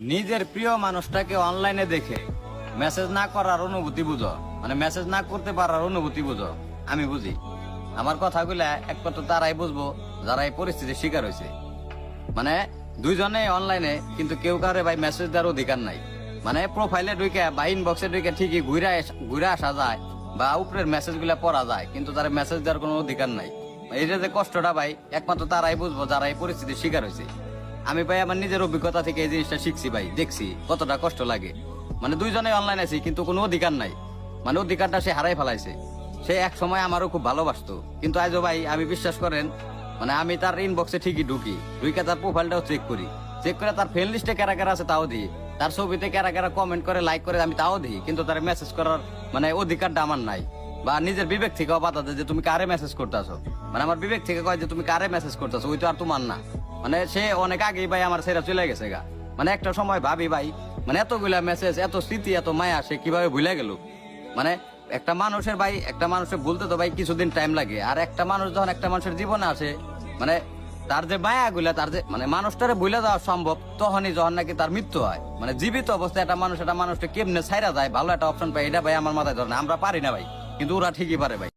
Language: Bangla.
নিজের প্রিয় মানুষটাকে অনলাইনে দেখে মেসেজ না করার অনুভূতি বুঝো, মানে মেসেজ না করতে পারার অনুভূতি বুঝো। আমি বুঝি। আমার কথাগুলা একমাত্র তারাই বুঝবো যারা এই পরিস্থিতির শিকার হয়েছে। মানে দুইজনে অনলাইনে, কিন্তু কেউ কারে ভাই মেসেজ দেওয়ার অধিকার নাই। মানে প্রোফাইলে ঢুকে বা ইনবক্সে ঢুকে ঠিকই ঘুরে আসা যায় বা উপরের মেসেজ গুলা পড়া যায়, কিন্তু তার মেসেজ দেওয়ার কোনো অধিকার নাই। এইটা যে কষ্টটা ভাই একমাত্র তারাই বুঝবো যারা এই পরিস্থিতির শিকার হয়েছে। আমি ভাই আমার নিজের অভিজ্ঞতা থেকে এই জিনিসটা শিখছি ভাই, দেখছি কতটা কষ্ট লাগে। মানে দুইজনে অনলাইন আছি কিন্তু কোনো অধিকার নাই, মানে অধিকারটা সে হারাই ফেলাইছে। সে এক সময় আমারও খুব ভালোবাসতো, কিন্তু আজও ভাই আমি বিশ্বাস করেন, মানে আমি তার ইনবক্সে ঠিকই ঢুকে তার প্রোফাইলটাও চেক করে তার ফ্রেন্ড লিস্টে কারা কারা আছে তাও দিই, তার ছবিতে কারা কারা কমেন্ট করে লাইক করে আমি তাও দিই, কিন্তু তার মেসেজ করার মানে অধিকারটা আমার নাই। বা নিজের বিবেক থেকেও বাধা দেয় যে তুমি কারে মেসেজ করতেছো, মানে আমার বিবেক থেকে কয় যে তুমি কারে মেসেজ করতেছো, ওই তো আর তোমার না। মানে সে অনেক আগেই ভাই আমার ছেড়ে চলে গেছে গা। মানে একটা সময় ভাবি ভাই, মানে এতগুলা মেসেজ, এত স্মৃতি, এত মায়া সে কিভাবে ভুলে গেল। মানে একটা মানুষের ভাই, একটা মানুষের ভুলতে তো ভাই কিছুদিন টাইম লাগে। আর একটা মানুষ যখন একটা মানুষের জীবনে আসে, মানে তার যে মায়া গুলা, তার যে মানে মানুষটারে ভুলে দেওয়া সম্ভব তখনই যখন নাকি তার মৃত্যু হয়। মানে জীবিত অবস্থায় একটা মানুষটা কেমনে ছাইরা যায়, ভালো একটা অপশন পায়, এটা ভাই আমার মাথায় ধরে না। আমরা পারি না ভাই, কিন্তু ওরা ঠিকই পারে ভাই।